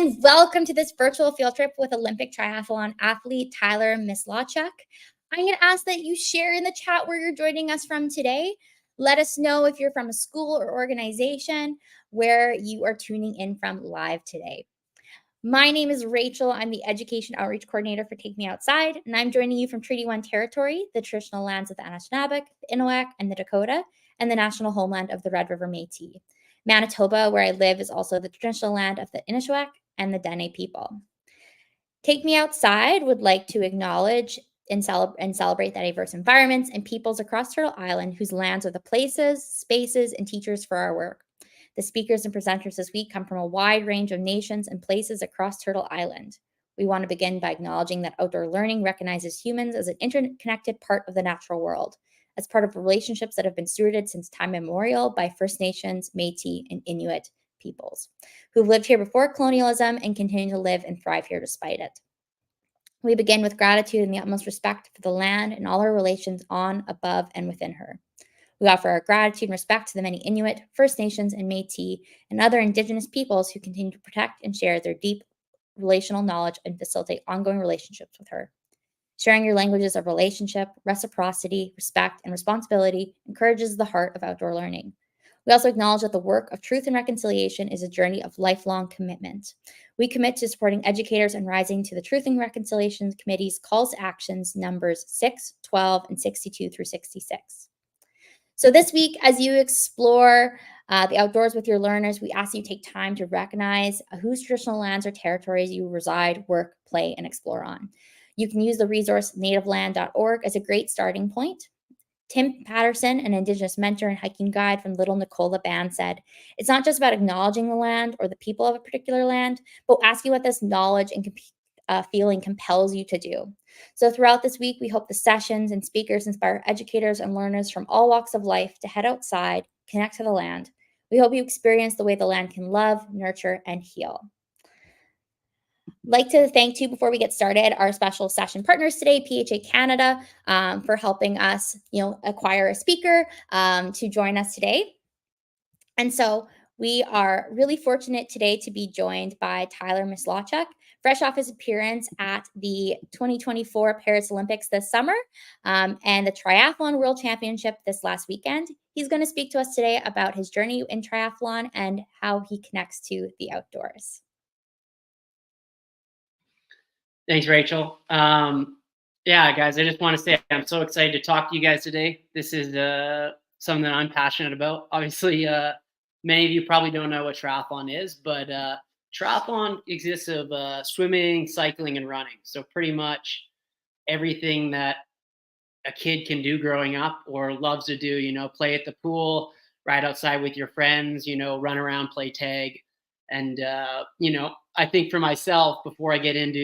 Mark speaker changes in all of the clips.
Speaker 1: and welcome to this virtual field trip with Olympic triathlon athlete Tyler Mislawchuk. I'm going to ask that you share in the chat where you're joining us from today. Let us know if you're from a school or organization where you are tuning in from live today. My name is Rachel. I'm the Education Outreach Coordinator for Take Me Outside, and I'm joining you from Treaty 1 territory, the traditional lands of the Anishinaabe, the Innuak, and the Dakota, and the national homeland of the Red River Métis. Manitoba, where I live, is also the traditional land of the Inishwaak and the Dene people. Take Me Outside would like to acknowledge and celebrate the diverse environments and peoples across Turtle Island whose lands are the places, spaces, and teachers for our work. The speakers and presenters this week come from a wide range of nations and places across Turtle Island. We want to begin by acknowledging that outdoor learning recognizes humans as an interconnected part of the natural world, as part of relationships that have been stewarded since time immemorial by First Nations, Métis, and Inuit peoples, who've lived here before colonialism and continue to live and thrive here despite it. We begin with gratitude and the utmost respect for the land and all our relations on, above, and within her. We offer our gratitude and respect to the many Inuit, First Nations, and Métis, and other Indigenous peoples who continue to protect and share their deep relational knowledge and facilitate ongoing relationships with her. Sharing your languages of relationship, reciprocity, respect, and responsibility encourages the heart of outdoor learning. We also acknowledge that the work of truth and reconciliation is a journey of lifelong commitment. We commit to supporting educators and rising to the Truth and Reconciliation Committee's calls to actions numbers 6, 12, and 62 through 66. So this week, as you explore the outdoors with your learners, we ask you take time to recognize whose traditional lands or territories you reside, work, play, and explore on. You can use the resource nativeland.org as a great starting point. Tim Patterson, an Indigenous mentor and hiking guide from Little Nicola Band, said, "It's not just about acknowledging the land or the people of a particular land, but asking what this knowledge and feeling compels you to do." So throughout this week, we hope the sessions and speakers inspire educators and learners from all walks of life to head outside, connect to the land. We hope you experience the way the land can love, nurture, and heal. Like to thank too, before we get started, our special session partners today, PHE Canada, for helping us, acquire a speaker to join us today. And so we are really fortunate today to be joined by Tyler Mislawchuk, fresh off his appearance at the 2024 Paris Olympics this summer and the Triathlon World Championship this last weekend. He's going to speak to us today about his journey in triathlon and how he connects to the outdoors.
Speaker 2: Thanks, Rachel. Yeah, guys, I just want to say I'm so excited to talk to you guys today. This is something that I'm passionate about. Obviously, many of you probably don't know what triathlon is, but triathlon exists of swimming, cycling, and running. So pretty much everything that a kid can do growing up or loves to do, play at the pool, ride outside with your friends, run around, play tag. And, I think for myself, before I get into,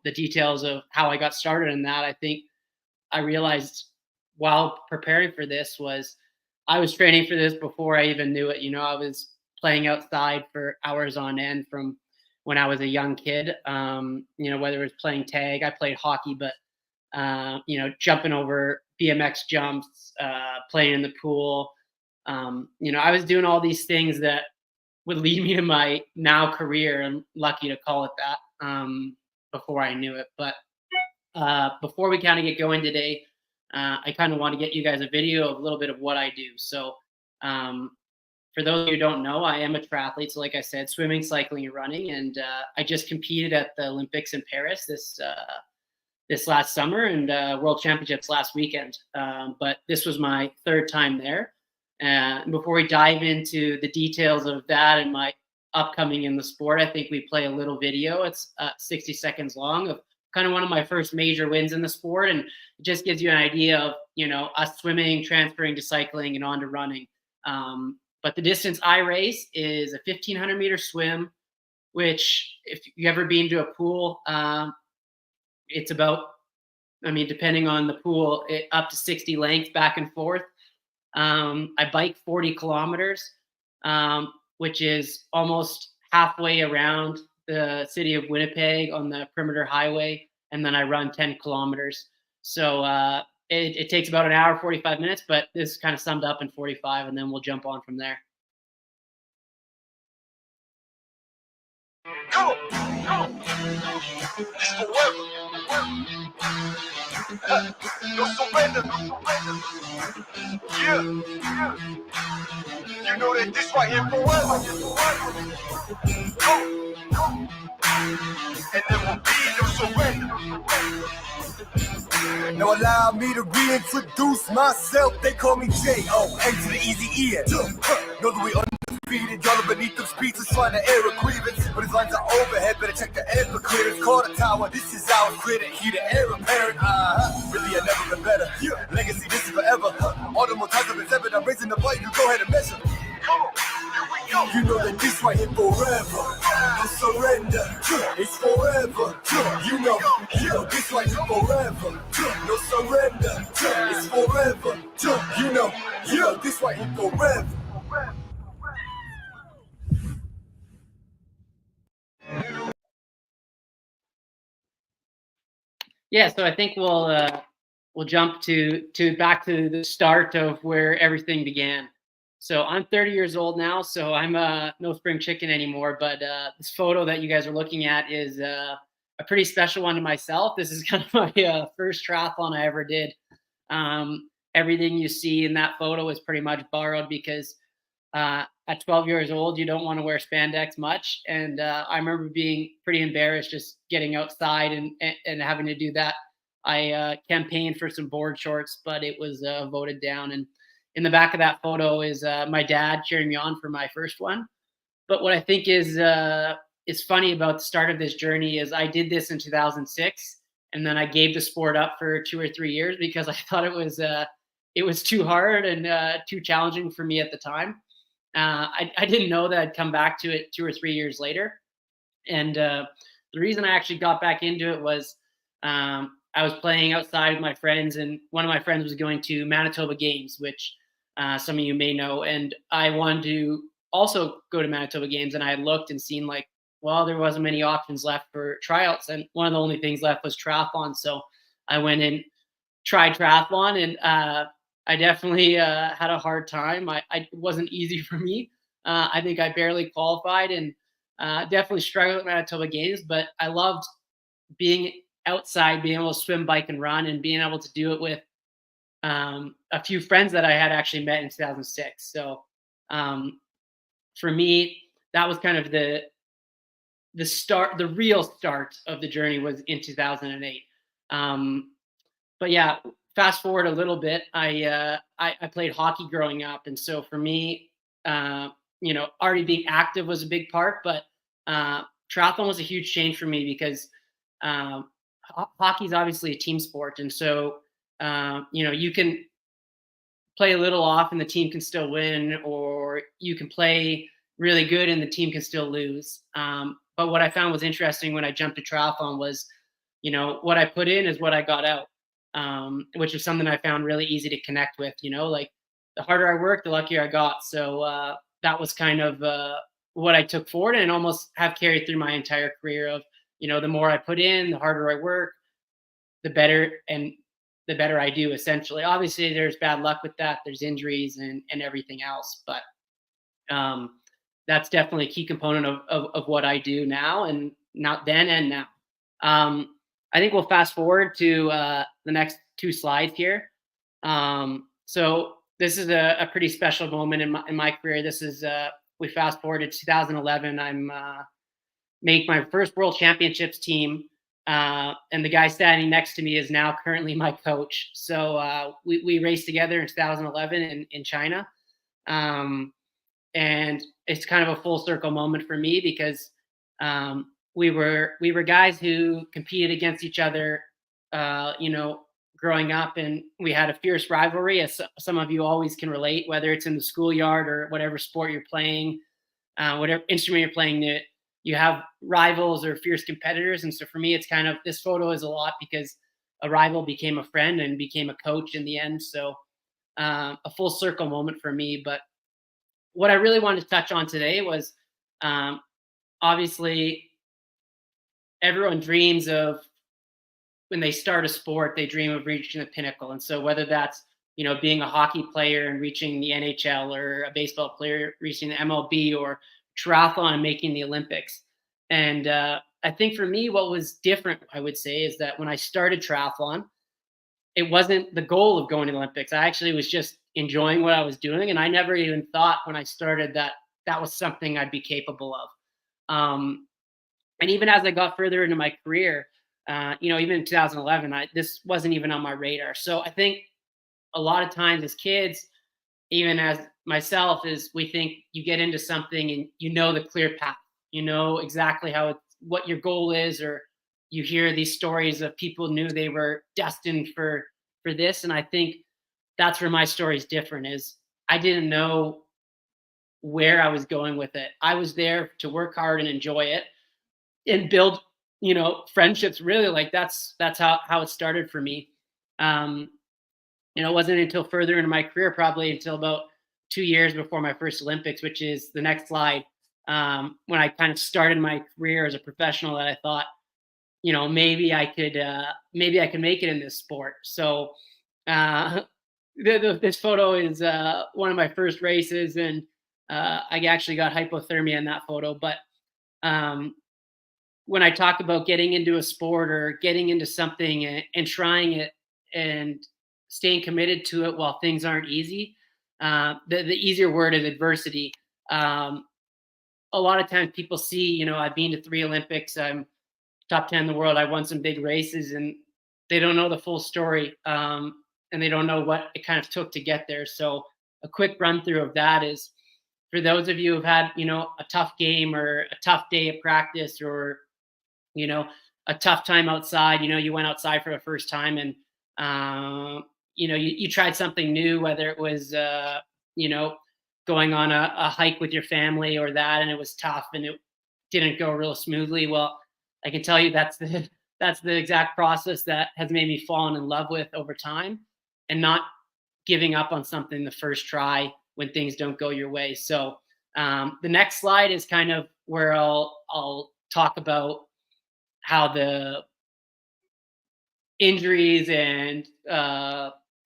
Speaker 2: the details of how I got started in that, I think I realized while preparing for this was I was training for this before I even knew it. I was playing outside for hours on end from when I was a young kid, whether it was playing tag, I played hockey, but, jumping over BMX jumps, playing in the pool. I was doing all these things that would lead me to my now career. I'm lucky to call it that before I knew it. But before we kind of get going today, I kind of want to get you guys a video of a little bit of what I do. So for those who don't know, I am a triathlete. So like I said, swimming, cycling, and running. And I just competed at the Olympics in Paris this last summer and World Championships last weekend. But this was my third time there. And before we dive into the details of that and my upcoming in the sport, I think we play a little video. It's 60 seconds long of kind of one of my first major wins in the sport. And it just gives you an idea of, us swimming, transferring to cycling and on to running. But the distance I race is a 1,500 meter swim, which if you've ever been to a pool, it's about, depending on the pool, up to 60 lengths back and forth. I bike 40 kilometers, which is almost halfway around the city of Winnipeg on the Perimeter Highway. And then I run 10 kilometers. So it takes about an hour, 45 minutes, but this is kind of summed up in 45, and then we'll jump on from there.
Speaker 3: Come on, come on. It's forever. No surrender, no surrender. Yeah, yeah. You know that this right here forever. Come on, come on. And there will be no surrender. Now allow me to reintroduce myself. They call me J.O. N to the easy E. Know that we undefeated. Y'all are beneath them speeches trying to air a grievance. But his lines are overhead. Better check the air for clearance. Call the tower. This is our critic. He the heir apparent. Really, I've never been better. Legacy, this is forever. All the more times I've been severed. I'm raising the bar. You go ahead and measure. Come on, here we go. You know that this right here forever. No surrender. It's forever. You know this right here forever. No surrender. It's forever. You know this right here forever.
Speaker 2: Yeah, so I think we'll jump to back to the start of where everything began. So I'm 30 years old now, so I'm no spring chicken anymore. But this photo that you guys are looking at is a pretty special one to myself. This is kind of my first triathlon I ever did. Everything you see in that photo is pretty much borrowed because at 12 years old, you don't want to wear spandex much. And I remember being pretty embarrassed just getting outside and having to do that. I campaigned for some board shorts, but it was voted down. And in the back of that photo is my dad cheering me on for my first one. But what I think is funny about the start of this journey is I did this in 2006, and then I gave the sport up for 2 or 3 years because I thought it was too hard and too challenging for me at the time. I didn't know that I'd come back to it 2 or 3 years later. And the reason I actually got back into it was I was playing outside with my friends, and one of my friends was going to Manitoba Games, which some of you may know. And I wanted to also go to Manitoba Games, and I had looked and seen there wasn't many options left for tryouts. And one of the only things left was triathlon. So I went and tried triathlon, and I definitely had a hard time. It wasn't easy for me. I think I barely qualified, and definitely struggled at Manitoba Games. But I loved being outside, being able to swim, bike, and run, and being able to do it with a few friends that I had actually met in 2006. So for me, that was kind of the start. The real start of the journey was in 2008. But yeah. Fast forward a little bit, I played hockey growing up, and so for me, already being active was a big part, but triathlon was a huge change for me because hockey is obviously a team sport, and so you can play a little off and the team can still win, or you can play really good and the team can still lose. But what I found was interesting when I jumped to triathlon was, what I put in is what I got out. Which is something I found really easy to connect with, the harder I worked, the luckier I got. So that was kind of what I took forward and almost have carried through my entire career of, the more I put in, the harder I work, the better I do, essentially. Obviously there's bad luck with that. There's injuries and everything else, but that's definitely a key component of what I do now, and not then and now. I think we'll fast forward to the next 2 slides here. So this is a pretty special moment in my career. This is we fast forward to 2011. I'm make my first World Championships team, and the guy standing next to me is now currently my coach. So we raced together in 2011 in China, and it's kind of a full circle moment for me because we were guys who competed against each other, growing up, and we had a fierce rivalry, as some of you always can relate, whether it's in the schoolyard or whatever sport you're playing, whatever instrument you're playing, you have rivals or fierce competitors. And so for me, it's kind of, this photo is a lot because a rival became a friend and became a coach in the end. So a full circle moment for me. But what I really wanted to touch on today was obviously everyone dreams of, when they start a sport, they dream of reaching the pinnacle. And so whether that's, being a hockey player and reaching the NHL, or a baseball player reaching the MLB, or triathlon and making the Olympics, And I think for me, what was different, I would say, is that when I started triathlon, it wasn't the goal of going to the Olympics. I actually was just enjoying what I was doing. And I never even thought when I started that that was something I'd be capable of. And even as I got further into my career, even in 2011, this wasn't even on my radar. So I think a lot of times as kids, even as myself, is we think you get into something and you know the clear path, you know exactly what your goal is, or you hear these stories of people knew they were destined for this. And I think that's where my story is different. Is I didn't know where I was going with it. I was there to work hard and enjoy it and build, friendships. Really, like that's how it started for me. It wasn't until further into my career, probably until about 2 years before my first Olympics, which is the next slide, when I kind of started my career as a professional, that I thought, maybe I could make it in this sport. So this photo is one of my first races, and I actually got hypothermia in that photo. But when I talk about getting into a sport or getting into something and trying it and staying committed to it while things aren't easy, the easier word is adversity. A lot of times people see, I've been to 3 Olympics, I'm top 10 in the world, I won some big races, and they don't know the full story, and they don't know what it kind of took to get there. So a quick run through of that is, for those of you who've had, a tough game or a tough day of practice, or, a tough time outside, you went outside for the first time, and, you tried something new, whether it was, going on a hike with your family or that, and it was tough and it didn't go real smoothly. Well, I can tell you that's the exact process that has made me fall in love with over time, and not giving up on something the first try when things don't go your way. So the next slide is kind of where I'll talk about how the injuries and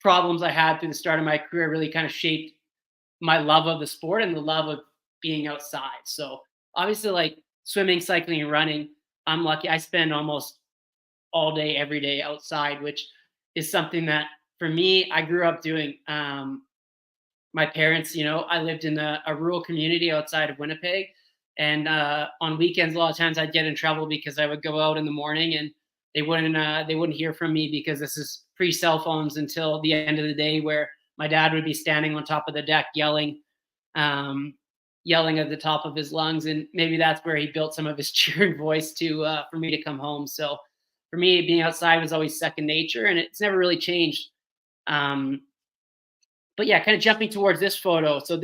Speaker 2: problems I had through the start of my career really kind of shaped my love of the sport and the love of being outside. So obviously, like swimming, cycling, and running, I'm lucky. I spend almost all day, every day outside, which is something that for me, I grew up doing. My parents, I lived in a rural community outside of Winnipeg. And on weekends, a lot of times I'd get in trouble because I would go out in the morning and they wouldn't hear from me, because this is pre-cell phones, until the end of the day, where my dad would be standing on top of the deck yelling at the top of his lungs. And maybe that's where he built some of his cheering voice for me to come home. So for me, being outside was always second nature, and it's never really changed. But yeah, kind of jumping towards this photo. So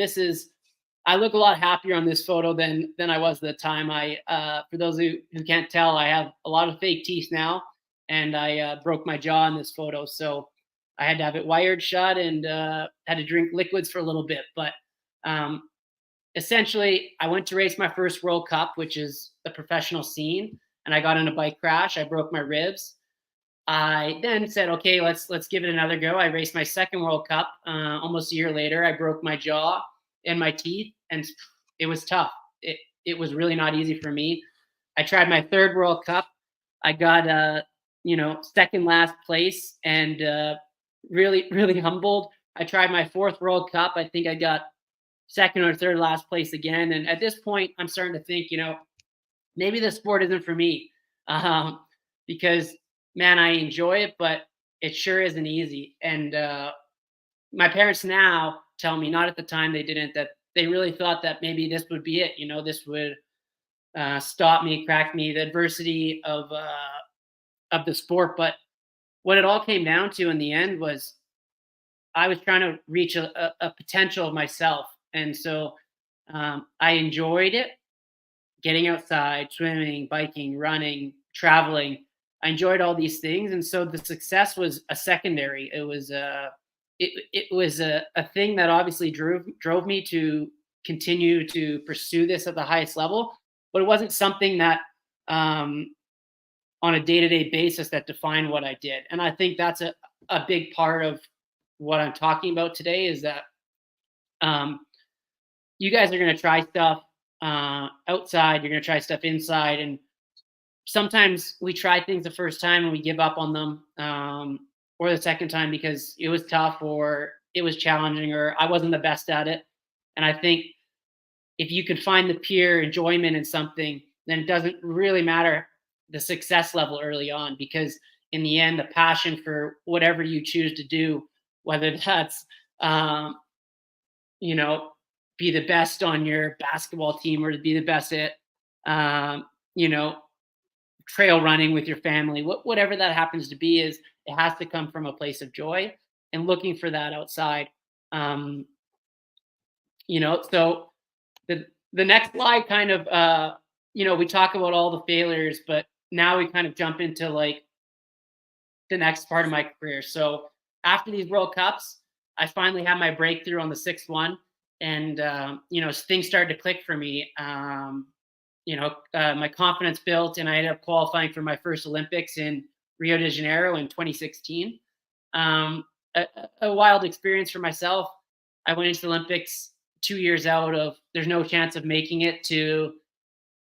Speaker 2: I look a lot happier on this photo than I was at the time. For those who can't tell, I have a lot of fake teeth now, and I broke my jaw in this photo. So I had to have it wired shut, and had to drink liquids for a little bit. But essentially, I went to race my first World Cup, which is the professional scene, and I got in a bike crash. I broke my ribs. I then said, okay, let's give it another go. I raced my second World Cup almost a year later. I broke my jaw and my teeth, and it was tough. It was really not easy for me. I tried my third World Cup. I got second last place, and really, really humbled. I tried my fourth World Cup. I think I got second or third last place again. And at this point, I'm starting to think, maybe the sport isn't for me, because man, I enjoy it, but it sure isn't easy. And my parents now tell me, not at the time they didn't, that they really thought that maybe this would be it. This would stop me, crack me, the adversity of the sport. But what it all came down to in the end was I was trying to reach a potential of myself. And so I enjoyed it, getting outside, swimming, biking, running, traveling. I enjoyed all these things. And so the success was a secondary. It was it was a thing that obviously drove me to continue to pursue this at the highest level, but it wasn't something that on a day-to-day basis that defined what I did. And I think that's a big part of what I'm talking about today, is that you guys are going to try stuff. outside, you're going to try stuff inside. And sometimes we try things the first time and we give up on them, or the second time because it was tough or it was challenging or I wasn't the best at it. And I think if you can find the pure enjoyment in something, then it doesn't really matter the success level early on, because in the end, the passion for whatever you choose to do, whether that's, be the best on your basketball team or to be the best at, you know, trail running with your family, whatever that happens to be, is it has to come from a place of joy and looking for that outside. Um, so the next slide kind of, we talk about all the failures, but now we kind of jump into like the next part of my career. So after these World Cups, I finally had my breakthrough on the sixth one, and things started to click for me. My confidence built, and I ended up qualifying for my first Olympics in Rio de Janeiro in 2016. A wild experience for myself. I went into the Olympics 2 years out of there's no chance of making it to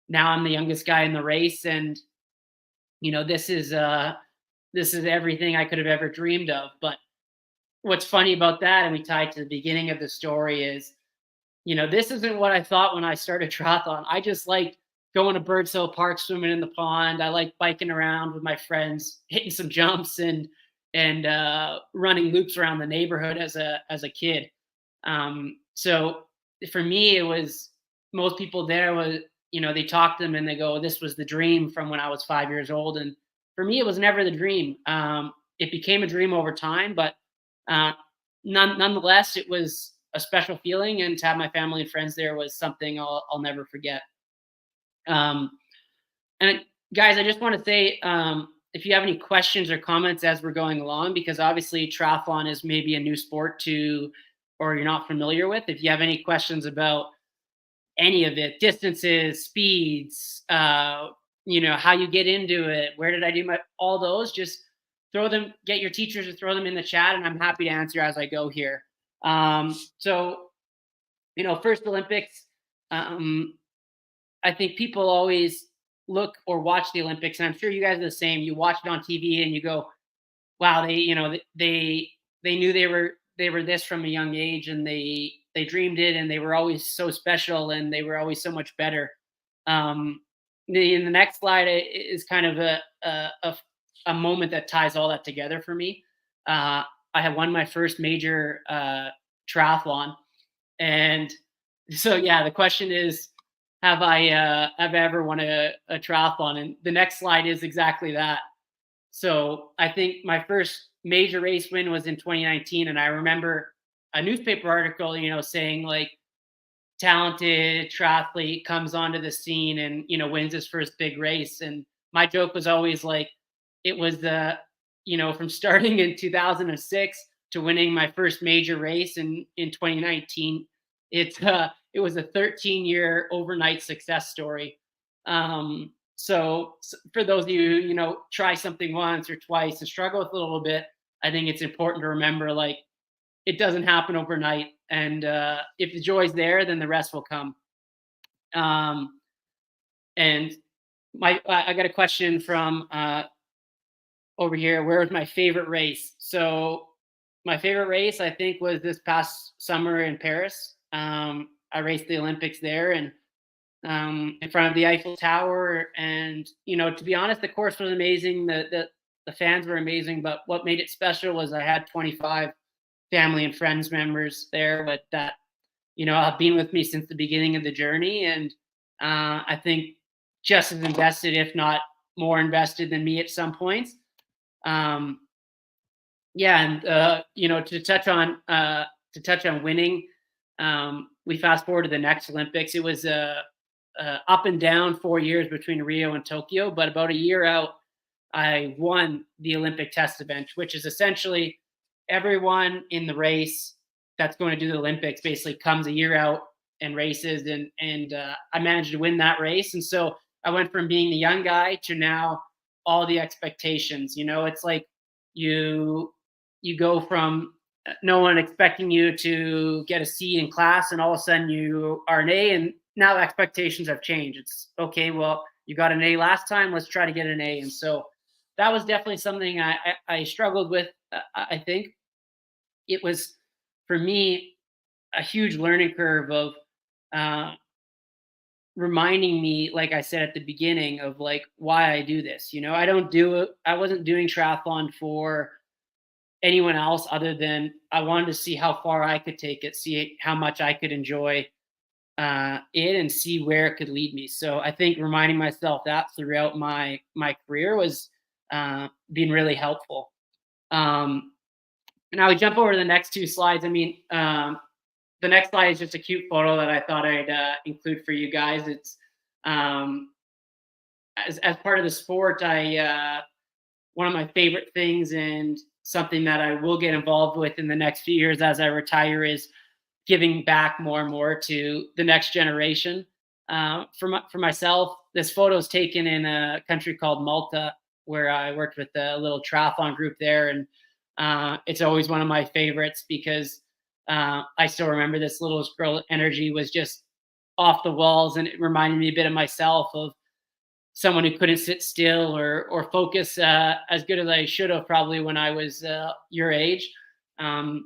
Speaker 2: now I'm the youngest guy in the race, and this is everything I could have ever dreamed of. But what's funny about that, and we tie it to the beginning of the story, is this isn't what I thought when I started triathlon. I just liked going to Birds Hill Park, swimming in the pond. I like biking around with my friends, hitting some jumps and running loops around the neighborhood as a kid. So for me, it was, most people there was, they talk to them and they go, this was the dream from when I was 5 years old. And for me, it was never the dream. It became a dream over time, but nonetheless, it was a special feeling. And to have my family and friends there was something I'll never forget. And guys, I just want to say, if you have any questions or comments as we're going along, because obviously triathlon is maybe a new sport or you're not familiar with. If you have any questions about any of it, distances, speeds, how you get into it, where did I do all those, just get your teachers to throw them in the chat, and I'm happy to answer as I go here. First Olympics, I think people always look or watch the Olympics, and I'm sure you guys are the same. You watch it on TV and you go, wow, they knew they were this from a young age, and they dreamed it, and they were always so special, and they were always so much better. In the next slide is kind of a moment that ties all that together for me. I had won my first major triathlon, and so the question is, have I ever won a triathlon? And the next slide is exactly that. So I think my first major race win was in 2019, and I remember a newspaper article, saying like, talented triathlete comes onto the scene and wins his first big race. And my joke was always like, it was from starting in 2006 to winning my first major race in 2019. It was a 13-year overnight success story. So for those of you, try something once or twice and struggle with it a little bit, I think it's important to remember, like, it doesn't happen overnight. And if the joy's there, then the rest will come. And I got a question from over here. Where was my favorite race? So my favorite race, I think, was this past summer in Paris. I raced the Olympics there, and in front of the Eiffel Tower. And, to be honest, the course was amazing. The fans were amazing. But what made it special was I had 25 family and friends members there, but that, have been with me since the beginning of the journey. And I think just as invested, if not more invested than me at some points. And to touch on winning, we fast forward to the next Olympics. It was up and down 4 years between Rio and Tokyo, but about a year out, I won the Olympic test event, which is essentially everyone in the race that's going to do the Olympics basically comes a year out and races, and I managed to win that race. And so I went from being the young guy to now all the expectations. It's like you go from no one expecting you to get a C in class, and all of a sudden you are an A, and now expectations have changed. It's okay. Well, you got an A last time. Let's try to get an A. And so that was definitely something I struggled with. I think it was for me a huge learning curve of uh, reminding me, like I said at the beginning, of like why I do this. You know, I don't do it. I wasn't doing triathlon for anyone else other than I wanted to see how far I could take it, see how much I could enjoy it, and see where it could lead me. So I think reminding myself that throughout my career was being really helpful. Now we jump over to the next two slides. I mean, the next slide is just a cute photo that I thought I'd include for you guys. It's as part of the sport, one of my favorite things and something that I will get involved with in the next few years as I retire is giving back more and more to the next generation. For myself, this photo is taken in a country called Malta, where I worked with a little triathlon group there, and it's always one of my favorites because I still remember this little girl energy was just off the walls, and it reminded me a bit of myself, of someone who couldn't sit still or focus as good as I should have probably when I was your age. But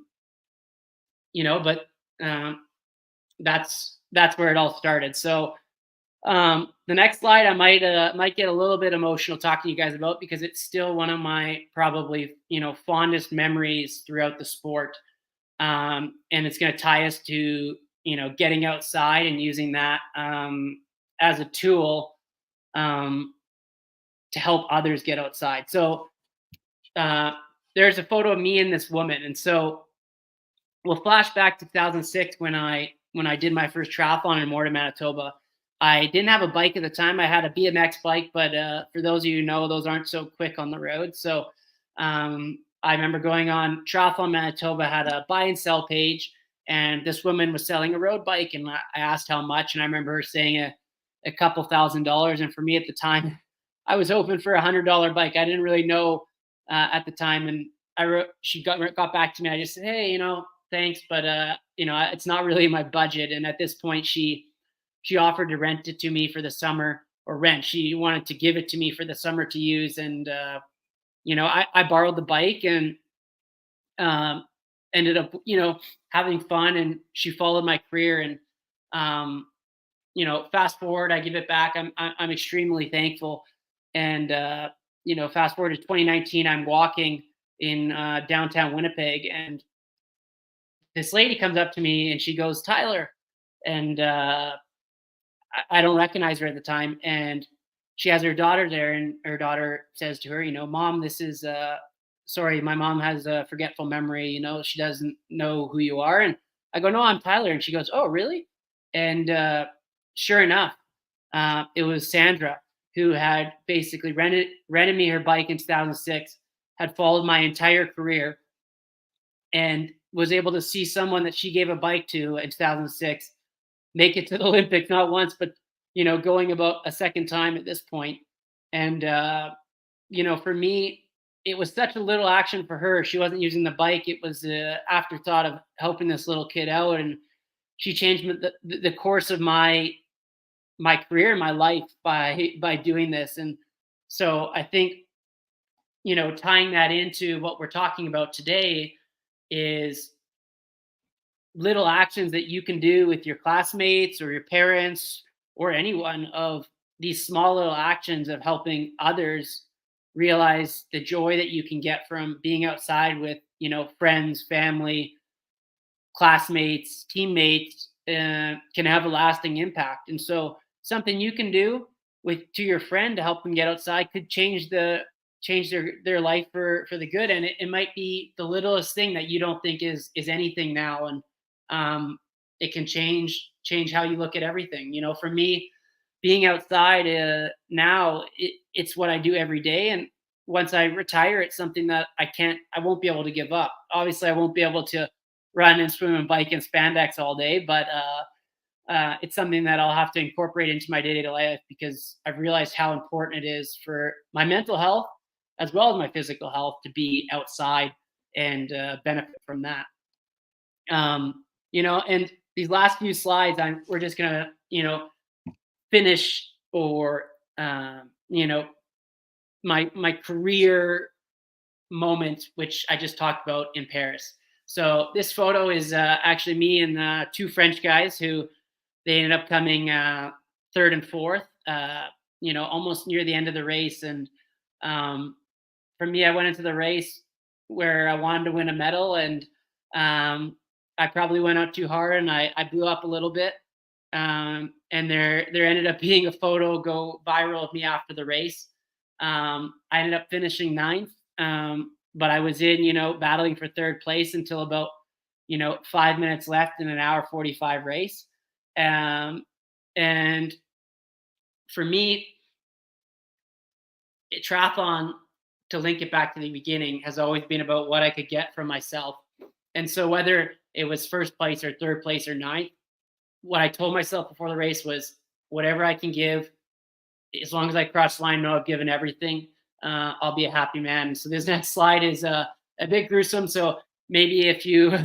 Speaker 2: that's where it all started. So the next slide I might get a little bit emotional talking to you guys about, because it's still one of my probably fondest memories throughout the sport. And it's going to tie us to getting outside and using that as a tool to help others get outside. So there's a photo of me and this woman, and so we'll flash back to 2006 when I did my first triathlon in Morton, Manitoba. I didn't have a bike at the time. I had a BMX bike, but for those of you who know, those aren't so quick on the road. So I remember going on Triathlon Manitoba, had a buy and sell page, and this woman was selling a road bike, and I asked how much, and I remember her saying a couple $1,000s. And for me at the time, I was hoping for $100 bike. I didn't really know at the time, and she got back to me. I just said, hey, thanks, but it's not really my budget. And at this point, she offered to rent it to me for the summer, or rent. She wanted to give it to me for the summer to use, and I borrowed the bike and ended up having fun, and she followed my career. And fast forward, I give it back. I'm extremely thankful. And fast forward to 2019, I'm walking in downtown Winnipeg, and this lady comes up to me and she goes, Tyler, and I don't recognize her at the time, and she has her daughter there, and her daughter says to her, Mom, this is sorry, my mom has a forgetful memory, she doesn't know who you are. And I go, no, I'm Tyler. And she goes, oh, really? And sure enough, it was Sandra, who had basically rented me her bike in 2006, had followed my entire career, and was able to see someone that she gave a bike to in 2006 make it to the Olympics, not once, but going about a second time at this point. And for me, it was such a little action for her. She wasn't using the bike. It was the afterthought of helping this little kid out, and she changed the course of my career and my life by doing this. And so I think tying that into what we're talking about today is little actions that you can do with your classmates or your parents or anyone, of these small little actions of helping others realize the joy that you can get from being outside with friends, family, classmates, teammates, can have a lasting impact. And so something you can do to your friend to help them get outside could change their life for the good. And it might be the littlest thing that you don't think is anything now, and it can change how you look at everything. For me, being outside now, it's what I do every day. And once I retire, it's something that I won't be able to give up. Obviously, I won't be able to run and swim and bike and spandex all day, but it's something that I'll have to incorporate into my day-to-day life, because I've realized how important it is for my mental health as well as my physical health to be outside and benefit from that. And these last few slides, we're just gonna finish or, my career moment, which I just talked about in Paris. So this photo is actually me and 2 French guys who they ended up coming third and fourth, almost near the end of the race. And for me, I went into the race where I wanted to win a medal, and I probably went out too hard and I blew up a little bit. And there ended up being a photo go viral of me after the race. I ended up finishing 9th, but I was in, battling for 3rd place until about, 5 minutes left in an hour 45 race. And for me, triathlon, to link it back to the beginning, has always been about what I could get from myself. And so whether it was 1st place or 3rd place or 9th, what I told myself before the race was whatever I can give, as long as I cross the line, know I've given everything, I'll be a happy man. So this next slide is a bit gruesome. So maybe if you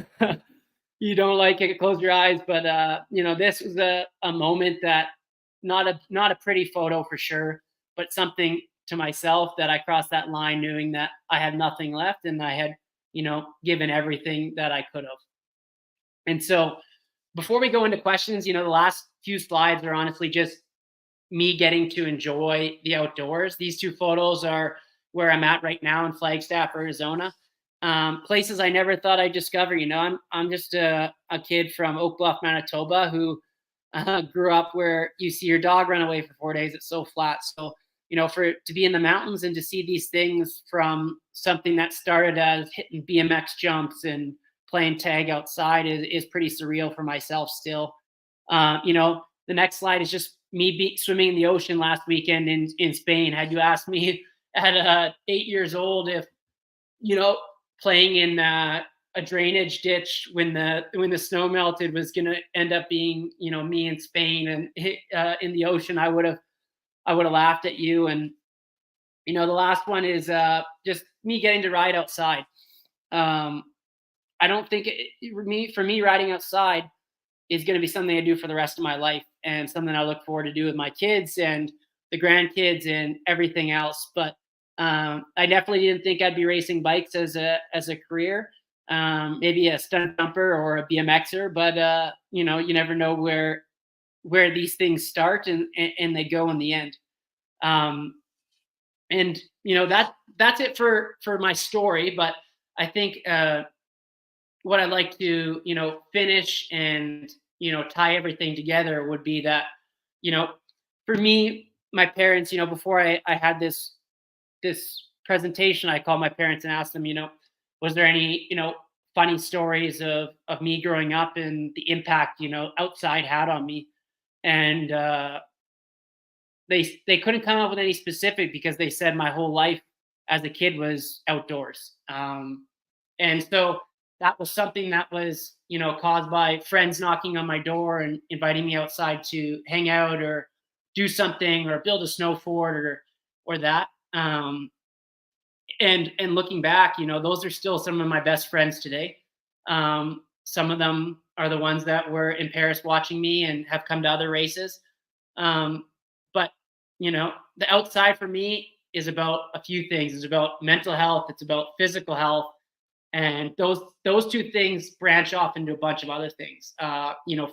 Speaker 2: you don't like it, close your eyes. But this was a moment that not a pretty photo for sure, but something to myself that I crossed that line knowing that I had nothing left and I had, given everything that I could have. And so before we go into questions, the last few slides are honestly just me getting to enjoy the outdoors. These 2 photos are where I'm at right now in Flagstaff, Arizona. Places I never thought I'd discover. I'm just a kid from Oak Bluff, Manitoba, who grew up where you see your dog run away for 4 days. It's so flat. So, to be in the mountains and to see these things from something that started as hitting BMX jumps and playing tag outside is pretty surreal for myself still. The next slide is just me swimming in the ocean last weekend in Spain. Had you asked me at 8 years old if, playing in a drainage ditch when the snow melted was going to end up being, me in Spain and in the ocean, I would have laughed at you. And, the last one is just me getting to ride outside. I don't think for me, riding outside is going to be something I do for the rest of my life and something I look forward to do with my kids and the grandkids and everything else. But I definitely didn't think I'd be racing bikes as a career, maybe a stunt jumper or a BMXer, but you never know where these things start and they go in the end. And that's it for my story. But I think what I'd like to, finish and, tie everything together would be that, for me, my parents, before I had this presentation, I called my parents and asked them, was there any, funny stories of me growing up and the impact, outside had on me. And they couldn't come up with any specific because they said my whole life as a kid was outdoors. And so that was something that was, caused by friends knocking on my door and inviting me outside to hang out or do something or build a snow fort or that. And looking back, those are still some of my best friends today. Some of them are the ones that were in Paris watching me and have come to other races. But, the outside for me is about a few things. It's about mental health. It's about physical health. And those 2 things branch off into a bunch of other things.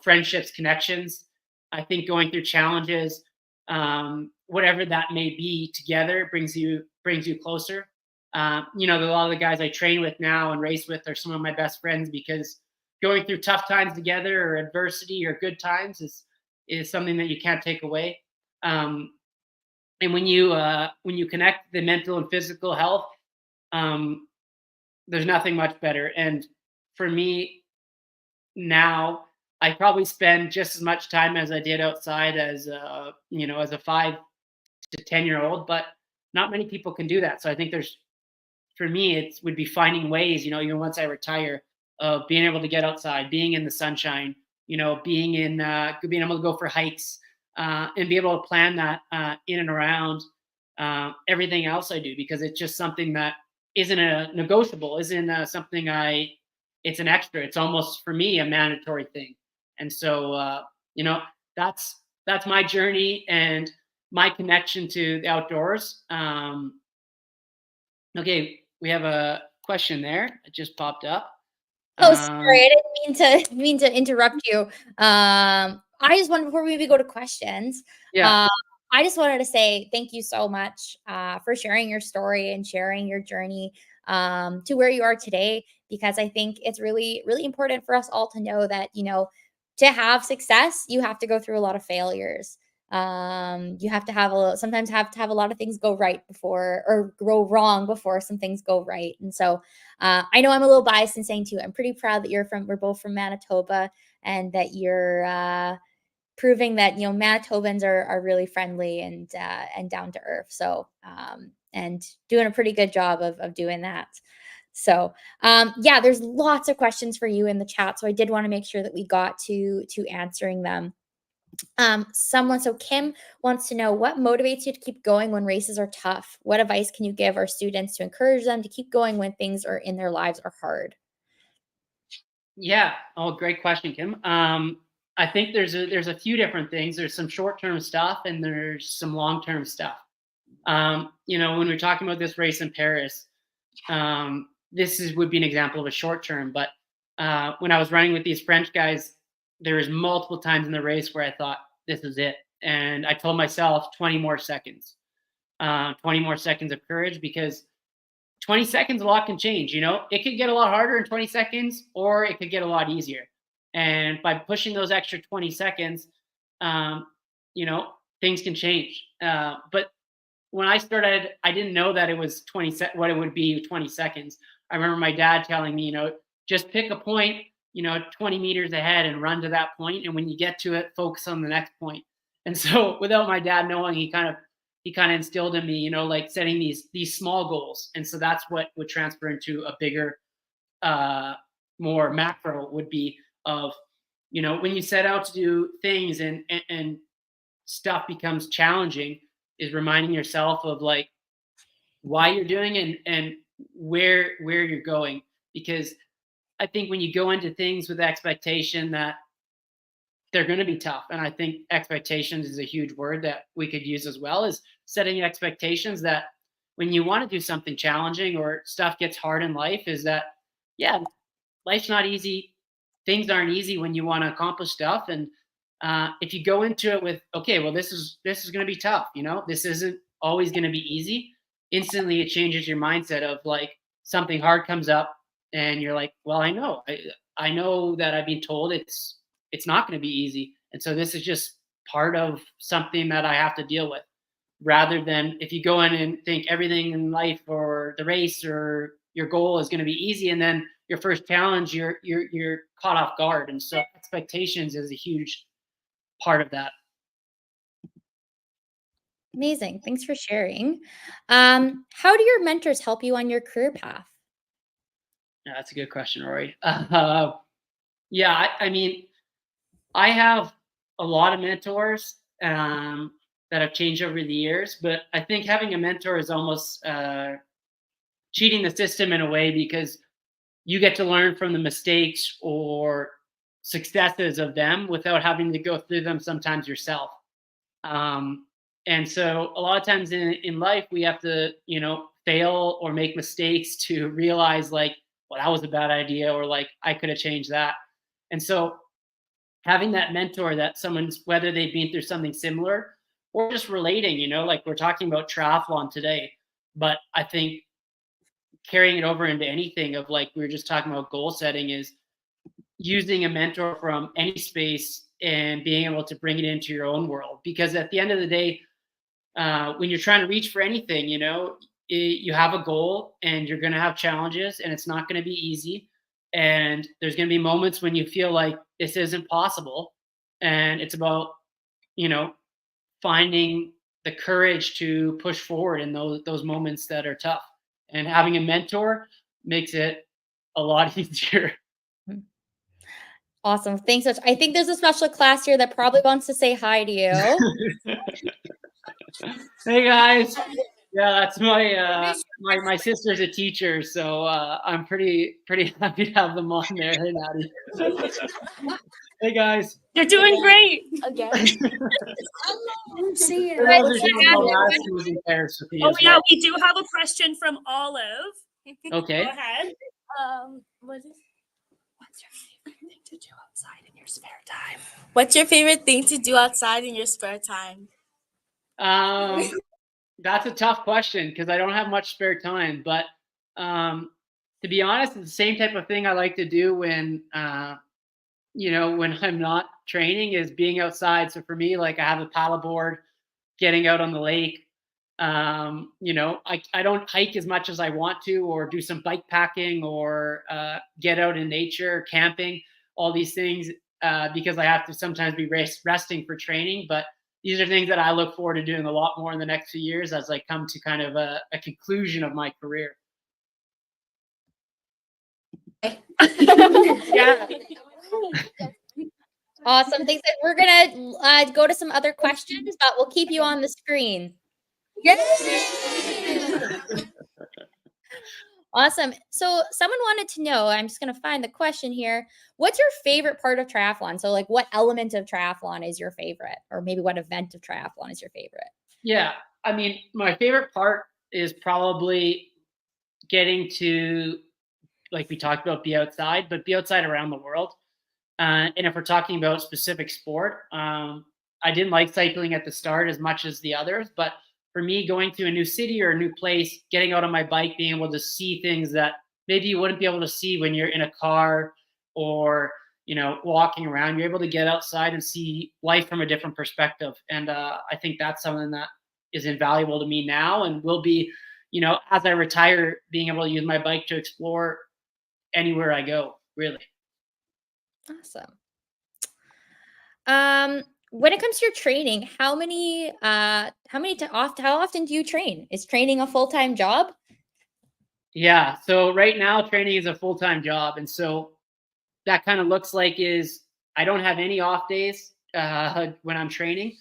Speaker 2: Friendships, connections. I think going through challenges, whatever that may be, together brings you closer. A lot of the guys I train with now and race with are some of my best friends because going through tough times together or adversity or good times is something that you can't take away. And when you connect the mental and physical health, there's nothing much better. And for me now, I probably spend just as much time as I did outside as as a 5 to 10-year-old, but not many people can do that. So I think for me, it would be finding ways, even once I retire, of being able to get outside, being in the sunshine, being able to go for hikes, and be able to plan that in and around everything else I do, because it's just something that isn't a negotiable, isn't something it's an extra. It's almost for me a mandatory thing. And so, that's that's my journey and my connection to the outdoors. Okay, we have a question there. It just popped up.
Speaker 1: Oh, sorry, I didn't mean to interrupt you. I just wanted, before we maybe go to questions,
Speaker 2: Yeah.
Speaker 1: I just wanted to say thank you so much for sharing your story and sharing your journey to where you are today, because I think it's really, really important for us all to know that, you know, to have success, you have to go through a lot of failures. You have to have sometimes have to have a lot of things go right before, or go wrong before some things go right. And so I know I'm a little biased in saying too, I'm pretty proud that we're both from Manitoba, and that you're proving that, you know, Manitobans are really friendly and down to earth. So and doing a pretty good job of doing that. So yeah, there's lots of questions for you in the chat. So I did want to make sure that we got to answering them. So Kim wants to know, what motivates you to keep going when races are tough? What advice can you give our students to encourage them to keep going when things are in their lives are hard?
Speaker 2: Yeah. Oh, great question, Kim. I think there's a few different things. There's some short-term stuff and there's some long-term stuff. You know, when we're talking about this race in Paris, would be an example of a short term. But when I was running with these French guys, there was multiple times in the race where I thought, this is it. And I told myself 20 more seconds, 20 more seconds of courage, because 20 seconds, a lot can change. You know, it could get a lot harder in 20 seconds, or it could get a lot easier. And by pushing those extra 20 seconds, you know, things can change. But when I started, I didn't know that it was what it would be 20 seconds. I remember my dad telling me, you know, just pick a point, you know, 20 meters ahead and run to that point. And when you get to it, focus on the next point. And so without my dad knowing, he kind of instilled in me, you know, like setting these small goals. And so that's what would transfer into a bigger, more macro would be of, you know, when you set out to do things and stuff becomes challenging, is reminding yourself of like why you're doing and where you're going. Because I think when you go into things with expectation that they're going to be tough, and I think expectations is a huge word that we could use as well, is setting expectations that when you want to do something challenging or stuff gets hard in life, is that, yeah, life's not easy. Things aren't easy when you want to accomplish stuff. And if you go into it with, okay, well, this is going to be tough, you know, this isn't always going to be easy. Instantly, it changes your mindset of like something hard comes up, and you're like, well, I know that I've been told it's not going to be easy, and so this is just part of something that I have to deal with. Rather than if you go in and think everything in life or the race or your goal is going to be easy, and then your first challenge, you're caught off guard. And so expectations is a huge part of that.
Speaker 1: Amazing. Thanks for sharing. How do your mentors help you on your career path?
Speaker 2: Yeah, that's a good question, Rory. Yeah, I mean, I have a lot of mentors that have changed over the years, but I think having a mentor is almost cheating the system in a way, because you get to learn from the mistakes or successes of them without having to go through them sometimes yourself. And so a lot of times in life, we have to, you know, fail or make mistakes to realize like, well, that was a bad idea, or like I could have changed that. And so having that mentor, that someone's, whether they've been through something similar or just relating, you know, like we're talking about triathlon today, but I think carrying it over into anything of like we were just talking about goal setting, is using a mentor from any space and being able to bring it into your own world. Because at the end of the day, when you're trying to reach for anything, you know, you have a goal and you're going to have challenges, and it's not going to be easy. And there's going to be moments when you feel like this isn't possible. And it's about, you know, finding the courage to push forward in those moments that are tough. And having a mentor makes it a lot easier.
Speaker 1: Awesome. Thanks so much. I think there's a special class here that probably wants to say hi to you.
Speaker 2: Hey guys. Yeah, that's my sister's a teacher, so I'm pretty happy to have them on there. Hey, Natty. Hey guys.
Speaker 4: You're doing great.
Speaker 5: Again.
Speaker 1: See
Speaker 2: For those who don't know, Madison was in Paris with me
Speaker 4: Oh
Speaker 2: as
Speaker 4: yeah,
Speaker 2: well.
Speaker 4: we do have a question from Olive.
Speaker 2: Okay.
Speaker 4: Go ahead.
Speaker 5: What is? What's your favorite thing to do outside in your spare time? What's your favorite thing to do outside in your spare time?
Speaker 2: That's a tough question because I don't have much spare time. But to be honest, it's the same type of thing I like to do when when I'm not training is being outside. So for me, like I have a paddleboard, getting out on the lake. I don't hike as much as I want to, or do some bike packing, or get out in nature, camping, all these things, because I have to sometimes be resting for training. But these are things that I look forward to doing a lot more in the next few years as I come to kind of a conclusion of my career.
Speaker 4: Yeah.
Speaker 1: Awesome. Thanks. We're gonna go to some other questions, but we'll keep you on the screen. Awesome. So someone wanted to know, I'm just going to find the question here. What's your favorite part of triathlon? So like what element of triathlon is your favorite, or maybe what event of triathlon is your favorite?
Speaker 2: Yeah. I mean, my favorite part is probably getting to, like we talked about, be outside, but be outside around the world. And if we're talking about specific sport, I didn't like cycling at the start as much as the others, but for me, going to a new city or a new place, getting out on my bike, being able to see things that maybe you wouldn't be able to see when you're in a car or, walking around, you're able to get outside and see life from a different perspective. And I think that's something that is invaluable to me now and will be, as I retire, being able to use my bike to explore anywhere I go, really.
Speaker 1: Awesome. When it comes to your training, how often do you train? Is training a full-time job?
Speaker 2: Yeah. So right now training is a full-time job. And so that kind of looks like is I don't have any off days when I'm training.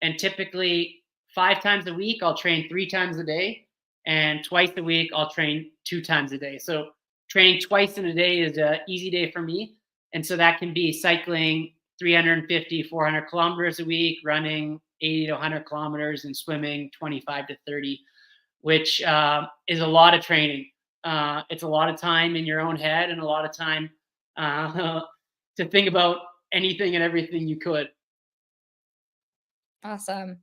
Speaker 2: And typically 5 times a week, I'll train 3 times a day. And twice a week, I'll train 2 times a day. So training twice in a day is an easy day for me. And so that can be cycling 350, 400 kilometers a week, running 80 to 100 kilometers, and swimming 25 to 30, which is a lot of training. It's a lot of time in your own head and a lot of time to think about anything and everything you could.
Speaker 1: Awesome.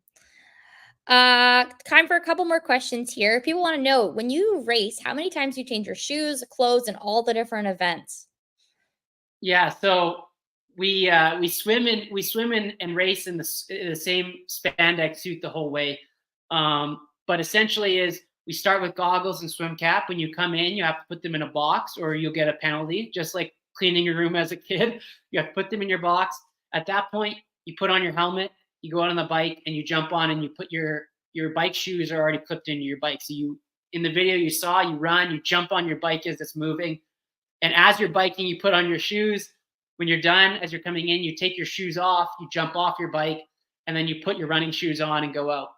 Speaker 1: Time for a couple more questions here. People want to know, when you race, how many times do you change your shoes, clothes, and all the different events?
Speaker 2: Yeah, so we swim and race in the same spandex suit the whole way. But essentially is we start with goggles and swim cap. When you come in, you have to put them in a box or you'll get a penalty, just like cleaning your room as a kid. You have to put them in your box. At that point, you put on your helmet, you go out on the bike and you jump on and you put your bike shoes are already clipped into your bike. So in the video you saw, you run, you jump on your bike as it's moving. And as you're biking, you put on your shoes. When you're done, as you're coming in, you take your shoes off, you jump off your bike, and then you put your running shoes on and go out.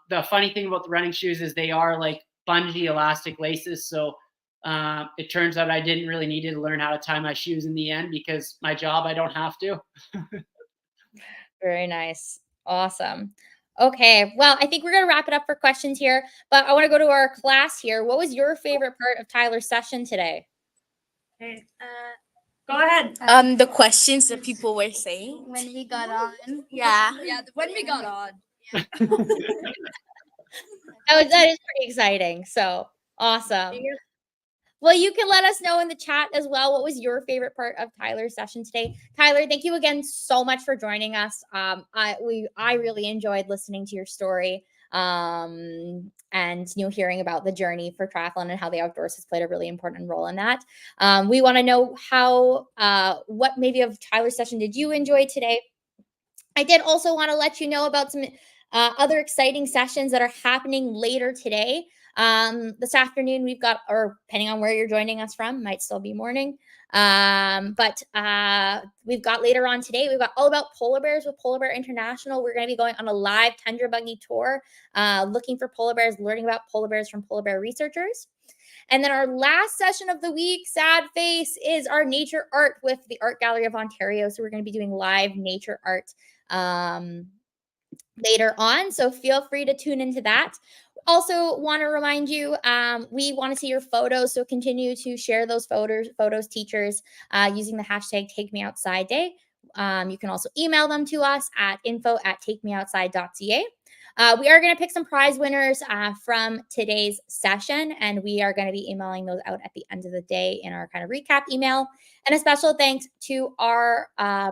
Speaker 2: The funny thing about the running shoes is they are like bungee elastic laces. So it turns out I didn't really need to learn how to tie my shoes in the end because my job, I don't have to.
Speaker 1: Very nice. Awesome. Okay. Well, I think we're going to wrap it up for questions here, but I want to go to our class here. What was your favorite part of Tyler's session today?
Speaker 4: Okay. Go ahead.
Speaker 5: The questions that people were saying
Speaker 6: When we got on.
Speaker 5: Yeah.
Speaker 6: Yeah, when we got on.
Speaker 1: That is pretty exciting. So awesome. Well, you can let us know in the chat as well. What was your favorite part of Tyler's session today? Tyler, thank you again so much for joining us. I really enjoyed listening to your story and hearing about the journey for triathlon and how the outdoors has played a really important role in that. We want to know what maybe of Tyler's session did you enjoy today? I did also want to let you know about some other exciting sessions that are happening later today. This afternoon we've got, or depending on where you're joining us from, might still be morning. But we've got later on today, we've got all about polar bears with Polar Bear International. We're going to be going on a live tundra buggy tour, looking for polar bears, learning about polar bears from polar bear researchers. And then our last session of the week, sad face, is our nature art with the Art Gallery of Ontario. So we're going to be doing live nature art later on. So feel free to tune into that. Also want to remind you, we want to see your photos. So continue to share those photos, teachers, using the hashtag TakeMeOutsideDay. You can also email them to us at info@takemeoutside.ca. We are going to pick some prize winners from today's session, and we are going to be emailing those out at the end of the day in our kind of recap email. And a special thanks to our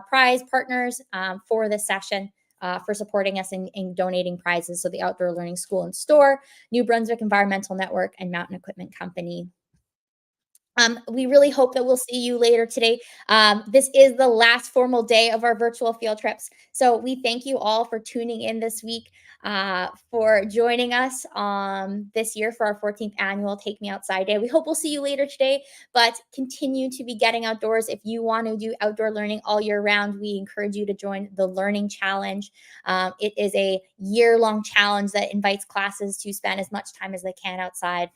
Speaker 1: prize partners for this session, for supporting us in donating prizes. So the Outdoor Learning School and Store, New Brunswick Environmental Network, and Mountain Equipment Company. We really hope that we'll see you later today. This is the last formal day of our virtual field trips. So we thank you all for tuning in this week, for joining us this year for our 14th annual Take Me Outside Day. We hope we'll see you later today, but continue to be getting outdoors. If you want to do outdoor learning all year round, we encourage you to join the Learning Challenge. It is a year-long challenge that invites classes to spend as much time as they can outside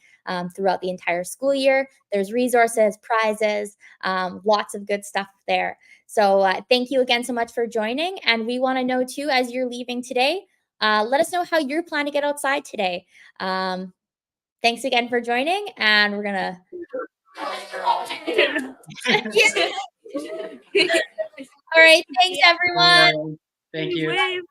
Speaker 1: throughout the entire school year. There's resources, prizes, lots of good stuff there. So thank you again so much for joining. And we want to know too, as you're leaving today, let us know how you're planning to get outside today. Thanks again for joining, and we're gonna. All right, thanks everyone.
Speaker 2: Thank you.
Speaker 4: Wave.